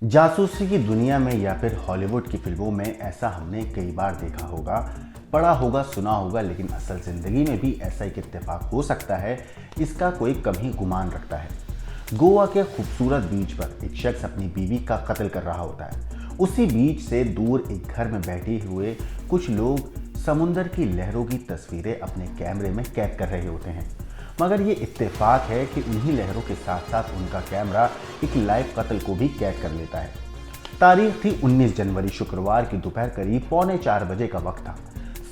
जासूसी की दुनिया में या फिर हॉलीवुड की फिल्मों में ऐसा हमने कई बार देखा होगा, पढ़ा होगा, सुना होगा, लेकिन असल ज़िंदगी में भी ऐसा एक इत्तेफाक हो सकता है, इसका कोई कम ही गुमान रखता है। गोवा के खूबसूरत बीच पर एक शख्स अपनी बीवी का कत्ल कर रहा होता है। उसी बीच से दूर एक घर में बैठे हुए कुछ लोग समुंदर की लहरों की तस्वीरें अपने कैमरे में कैद कर रहे होते हैं। मगर ये इत्तेफाक है कि उन्हीं लहरों के साथ साथ उनका कैमरा एक लाइव कत्ल को भी कैद कर लेता है। तारीख थी 19 जनवरी, शुक्रवार की दोपहर करीब 3:45 का वक्त था।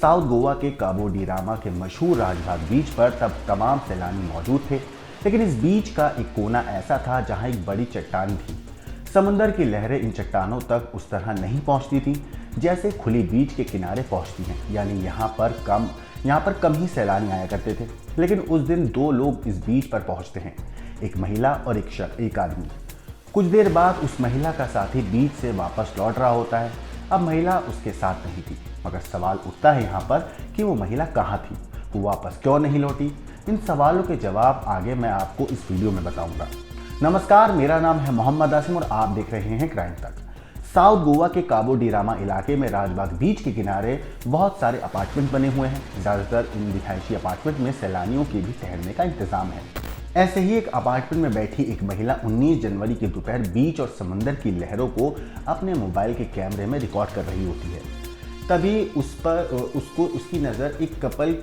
साउथ गोवा के काबो डी रामा के मशहूर राजबाग बीच पर तब तमाम सैलानी मौजूद थे, लेकिन इस बीच का एक कोना ऐसा था जहां एक बड़ी चट्टान थी। समंदर की लहरें इन चट्टानों तक उस तरह नहीं पहुंचती थी जैसे खुली बीच के किनारे पहुंचती हैं, यानी यहाँ पर कम ही सैलानी आया करते थे। लेकिन उस दिन दो लोग इस बीच पर पहुंचते हैं, एक महिला और एक आदमी। कुछ देर बाद उस महिला का साथी बीच से वापस लौट रहा होता है। अब महिला उसके साथ नहीं थी, मगर सवाल उठता है यहाँ पर कि वो महिला कहाँ थी, वो वापस क्यों नहीं लौटी। इन सवालों के जवाब आगे मैं आपको इस वीडियो में बताऊंगा। नमस्कार, मेरा नाम है मोहम्मद आसिम और आप देख रहे हैं क्राइम तक। साउथ गोवा के काबो डी रामा इलाके में राजबाग बीच के किनारे बहुत सारे अपार्टमेंट बने हुए हैं। ज़्यादातर इन रिहायशी अपार्टमेंट में सैलानियों के भी ठहरने का इंतजाम है। ऐसे ही एक अपार्टमेंट में बैठी एक महिला 19 जनवरी की दोपहर बीच और समंदर की लहरों को अपने मोबाइल के कैमरे में रिकॉर्ड कर रही होती है। तभी उसकी नज़र एक कपल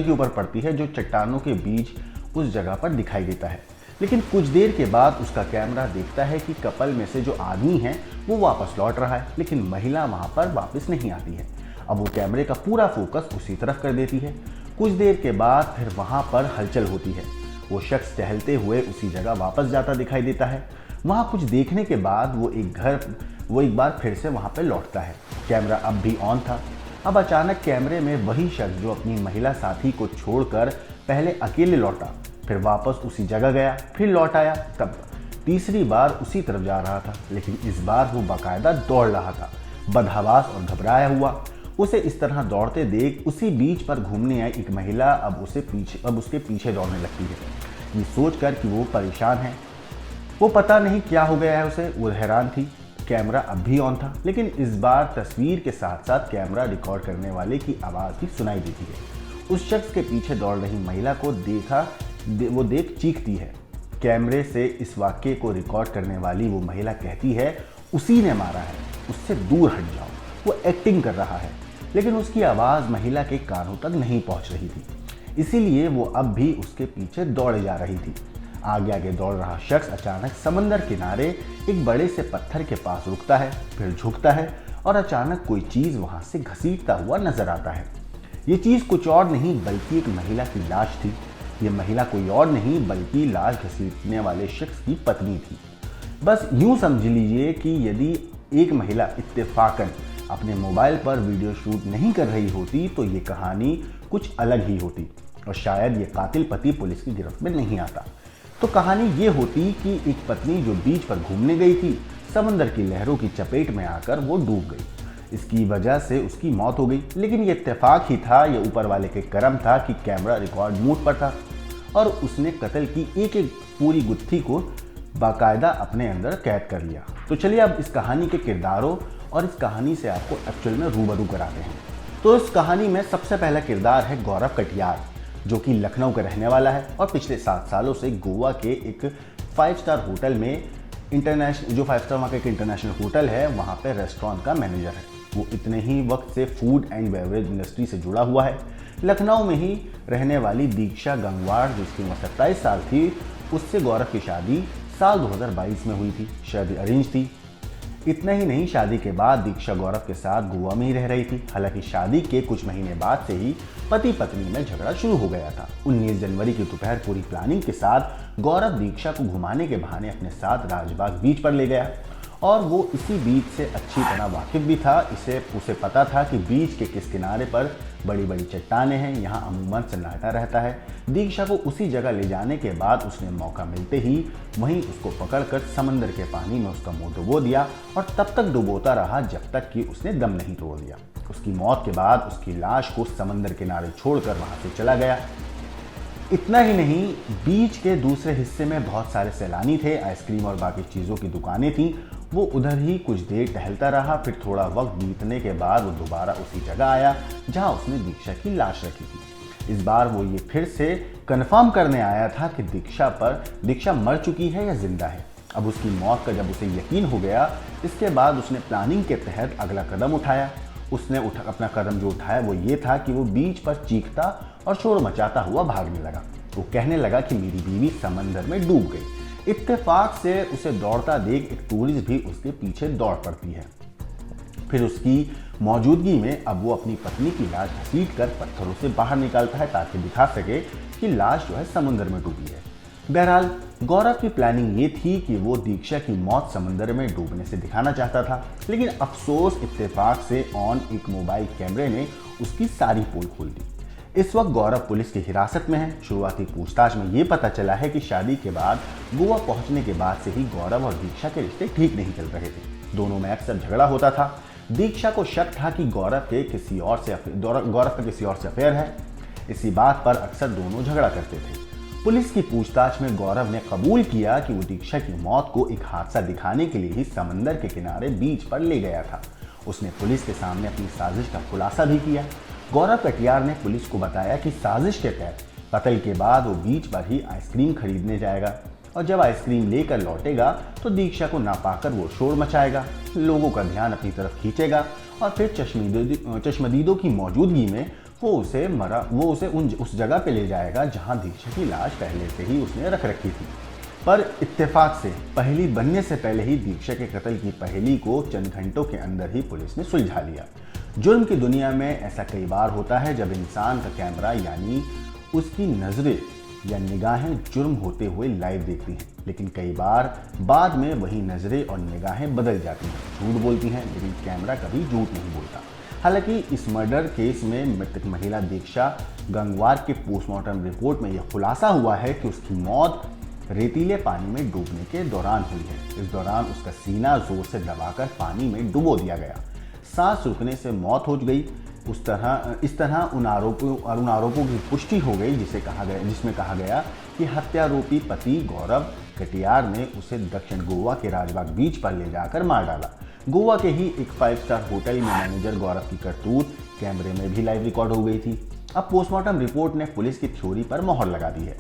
के ऊपर पड़ती है जो चट्टानों के बीच उस जगह पर दिखाई देता है। लेकिन कुछ देर के बाद उसका कैमरा देखता है कि कपल में से जो आदमी है वो वापस लौट रहा है, लेकिन महिला वहां पर वापस नहीं आती है। अब वो कैमरे का पूरा फोकस उसी तरफ कर देती है। कुछ देर के बाद फिर वहां पर हलचल होती है। वो शख्स टहलते हुए उसी जगह वापस जाता दिखाई देता है। वहां कुछ देखने के बाद वो एक बार फिर से वहां पर लौटता है। कैमरा अब भी ऑन था। अब अचानक कैमरे में वही शख्स जो अपनी महिला साथी को छोड़कर पहले अकेले लौटा, फिर वापस उसी जगह गया, फिर लौट आया, तब तीसरी बार उसी तरफ जा रहा था, लेकिन इस बार वो बाकायदा दौड़ रहा था, बदहवास और घबराया हुआ। उसे इस तरह दौड़ते देख उसी बीच पर घूमने आई एक महिला अब उसके पीछे दौड़ने लगती है। ये सोचकर कि वो परेशान है, वो पता नहीं क्या हो गया है उसे, वो हैरान थी। कैमरा अब भी ऑन था, लेकिन इस बार तस्वीर के साथ साथ कैमरा रिकॉर्ड करने वाले की आवाज़ भी सुनाई देती है। उस शख्स के पीछे दौड़ रही महिला को वो देख चीखती है। कैमरे से इस वाक्य को रिकॉर्ड करने वाली वो महिला कहती है, उसी ने मारा है, उससे दूर हट जाओ, वो एक्टिंग कर रहा है। लेकिन उसकी आवाज़ महिला के कानों तक नहीं पहुंच रही थी, इसीलिए वो अब भी उसके पीछे दौड़े जा रही थी। आगे आगे दौड़ रहा शख्स अचानक समंदर किनारे एक बड़े से पत्थर के पास रुकता है, फिर झुकता है और अचानक कोई चीज़ वहां से घसीटता हुआ नजर आता है। ये चीज़ कुछ और नहीं बल्कि एक महिला की लाश थी। ये महिला कोई और नहीं बल्कि लाश घसीटने वाले शख्स की पत्नी थी। बस यूं समझ लीजिए कि यदि एक महिला इत्तेफाकन अपने मोबाइल पर वीडियो शूट नहीं कर रही होती तो ये कहानी कुछ अलग ही होती और शायद ये कातिल पति पुलिस की गिरफ्त में नहीं आता। तो कहानी ये होती कि एक पत्नी जो बीच पर घूमने गई थी, समंदर की लहरों की चपेट में आकर वो डूब गई। इसकी वजह से उसकी मौत हो गई। लेकिन ये इत्तेफाक ही था, ये ऊपर वाले के करम था कि कैमरा रिकॉर्ड मूड पर था और उसने कत्ल की एक एक पूरी गुत्थी को बाकायदा अपने अंदर कैद कर लिया। तो चलिए अब इस कहानी के किरदारों और इस कहानी से आपको एक्चुअल में रूबरू कराते हैं। तो इस कहानी में सबसे पहला किरदार है गौरव कटियार, जो कि लखनऊ का रहने वाला है और पिछले 7 सालों से गोवा के एक 5 स्टार होटल में इंटरनेशनल वहाँ का एक इंटरनेशनल होटल है, वहाँ पे रेस्टोरेंट का मैनेजर है। वो इतने ही वक्त से फूड एंड बेवरेज इंडस्ट्री से जुड़ा हुआ है। लखनऊ में ही रहने वाली दीक्षा गंगवार, जिसकी उम्र 27 साल थी, उससे गौरव की शादी साल 2022 में हुई थी। शादी अरेंज थी। इतना ही नहीं, शादी के बाद दीक्षा गौरव के साथ गोवा में ही रह रही थी। हालांकि शादी के कुछ महीने बाद से ही पति पत्नी में झगड़ा शुरू हो गया था। 19 जनवरी की दोपहर पूरी प्लानिंग के साथ गौरव दीक्षा को घुमाने के बहाने अपने साथ राजबाग बीच पर ले गया और वो इसी बीच से अच्छी तरह वाकिफ भी था। उसे पता था कि बीच के किस किनारे पर बड़ी बड़ी चट्टानें हैं, यहाँ अमूमन सन्नाटा रहता है। दीक्षा को उसी जगह ले जाने के बाद उसने मौका मिलते ही वहीं उसको पकड़कर समंदर के पानी में उसका मुंह डुबो दिया और तब तक डुबोता रहा जब तक कि उसने दम नहीं तोड़ दिया। उसकी मौत के बाद उसकी लाश को समंदर किनारे छोड़कर वहां से चला गया। इतना ही नहीं, बीच के दूसरे हिस्से में बहुत सारे सैलानी थे, आइसक्रीम और बाकी चीज़ों की दुकानें थीं वो उधर ही कुछ देर टहलता रहा। फिर थोड़ा वक्त बीतने के बाद वो दोबारा उसी जगह आया जहां उसने दीक्षा की लाश रखी थी। इस बार वो ये फिर से कंफर्म करने आया था कि दीक्षा मर चुकी है या जिंदा है। अब उसकी मौत का जब उसे यकीन हो गया, इसके बाद उसने प्लानिंग के तहत अगला कदम उठाया। अपना कदम जो उठाया वो ये था कि वो बीच पर चीखता और शोर मचाता हुआ भागने लगा। वो कहने लगा कि मेरी बीवी समंदर में डूब गई। इत्तेफाक से उसे दौड़ता देख एक टूरिस्ट भी उसके पीछे दौड़ पड़ती है। फिर उसकी मौजूदगी में अब वो अपनी पत्नी की लाश घसीटकर पत्थरों से बाहर निकालता है ताकि दिखा सके कि लाश जो है समुद्र में डूबी है। बहरहाल गौरव की प्लानिंग ये थी कि वो दीक्षा की मौत समुद्र में डूबने से दिखाना चाहता था, लेकिन अफसोस इत्तेफाक से ऑन एक मोबाइल कैमरे ने उसकी सारी पोल खोल दी। इस वक्त गौरव पुलिस की हिरासत में है। शुरुआती पूछताछ में ये पता चला है कि शादी के बाद गोवा पहुंचने के बाद से ही गौरव और दीक्षा के रिश्ते ठीक नहीं चल रहे थे। दोनों में अक्सर झगड़ा होता था। दीक्षा को शक था कि गौरव का किसी और से अफेयर है। इसी बात पर अक्सर दोनों झगड़ा करते थे। पुलिस की पूछताछ में गौरव ने कबूल किया कि वो दीक्षा की मौत को एक हादसा दिखाने के लिए ही समंदर के किनारे बीच पर ले गया था। उसने पुलिस के सामने अपनी साजिश का खुलासा भी किया। गौरव कटियार ने पुलिस को बताया कि साजिश के तहत कत्ल के बाद वो बीच पर ही आइसक्रीम खरीदने जाएगा और जब आइसक्रीम लेकर लौटेगा तो दीक्षा को ना पाकर वो शोर मचाएगा, लोगों का ध्यान अपनी तरफ खींचेगा और फिर चश्मदीदों की मौजूदगी में वो उसे उस जगह पे ले जाएगा जहां दीक्षा की लाश पहले से ही उसने रख रखी थी। पर इत्तेफाक से पहेली बनने से पहले ही दीक्षा के कत्ल की पहेली को चंद घंटों के अंदर ही पुलिस ने सुलझा लिया। जुर्म की दुनिया में ऐसा कई बार होता है जब इंसान का कैमरा यानी उसकी नजरें या निगाहें जुर्म होते हुए लाइव देखती हैं, लेकिन कई बार बाद में वही नजरें और निगाहें बदल जाती हैं, झूठ बोलती हैं, लेकिन कैमरा कभी झूठ नहीं बोलता। हालांकि इस मर्डर केस में मृतक महिला दीक्षा गंगवार के पोस्टमार्टम रिपोर्ट में यह खुलासा हुआ है कि उसकी मौत रेतीले पानी में डूबने के दौरान हुई है। इस दौरान उसका सीना जोर से दबाकर पानी में डुबो दिया गया, सांस रुकने से मौत हो गई। इस तरह उन आरोपों की पुष्टि हो गई जिसमें कहा गया कि हत्यारोपी पति गौरव कटियार ने उसे दक्षिण गोवा के राजबाग बीच पर ले जाकर मार डाला। गोवा के ही एक 5 स्टार होटल में मैनेजर गौरव की करतूत कैमरे में भी लाइव रिकॉर्ड हो गई थी। अब पोस्टमार्टम रिपोर्ट ने पुलिस की थ्योरी पर मोहर लगा दी है।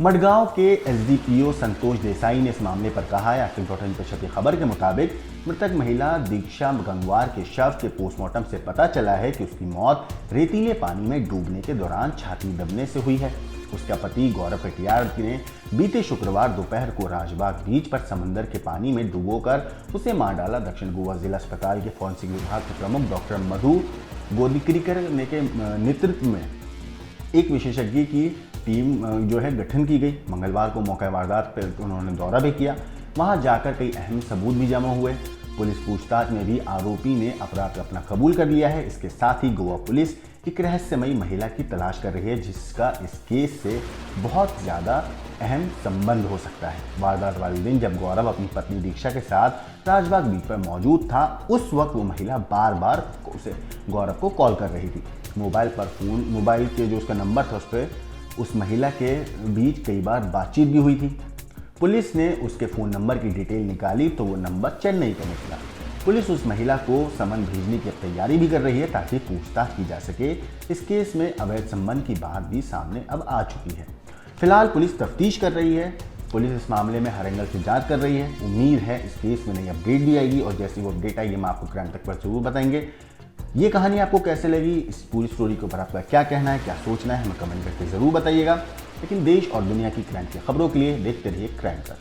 मडगांव के एसडीपीओ संतोष देसाई ने इस मामले पर कहा है, की खबर के मुताबिक मृतक महिला दीक्षा गंगवार के शव के पोस्टमार्टम से पता चला है कि उसकी मौत रेतीले पानी में डूबने के दौरान छाती दबने से हुई है। उसका पति गौरव कटियार ने बीते शुक्रवार दोपहर को राजबाग बीच पर समंदर के पानी में डुबोकर उसे मार डाला। दक्षिण गोवा जिला अस्पताल के फॉरेंसिक विभाग के प्रमुख डॉक्टर मधु गोदिकरीकर के नेतृत्व में एक विशेषज्ञ की टीम जो है गठन की गई। मंगलवार को मौका वारदात पर उन्होंने दौरा भी किया। वहां जाकर कई अहम सबूत भी जमा हुए। पुलिस पूछताछ में भी आरोपी ने अपराध अपना कबूल कर लिया है। इसके साथ ही गोवा पुलिस एक रहस्यमयी महिला की तलाश कर रही है जिसका इस केस से बहुत ज़्यादा अहम संबंध हो सकता है। वारदात वाले दिन जब गौरव अपनी पत्नी दीक्षा के साथ राजबाग बीच पर मौजूद था, उस वक्त वो महिला बार बार उसे गौरव को कॉल कर रही थी। मोबाइल के जो उसका नंबर था उस पर उस महिला के बीच कई बार बातचीत भी हुई थी। पुलिस ने उसके फ़ोन नंबर की डिटेल निकाली तो वो नंबर चेन्नई का निकला। पुलिस उस महिला को समन भेजने की तैयारी भी कर रही है ताकि पूछताछ की जा सके। इस केस में अवैध संबंध की बात भी सामने अब आ चुकी है। फिलहाल पुलिस तफ्तीश कर रही है। पुलिस इस मामले में हर एंगल से जांच कर रही है। उम्मीद है इस केस में नई अपडेट भी आएगी और जैसी वो अपडेट आएगी हम आपको क्राइम तक पर जरूर बताएंगे। ये कहानी आपको कैसे लगी, इस पूरी स्टोरी के ऊपर आपका क्या कहना है, क्या सोचना है, हमें कमेंट करके ज़रूर बताइएगा। लेकिन देश और दुनिया की क्राइम की खबरों के लिए देखते रहिए क्राइम तक।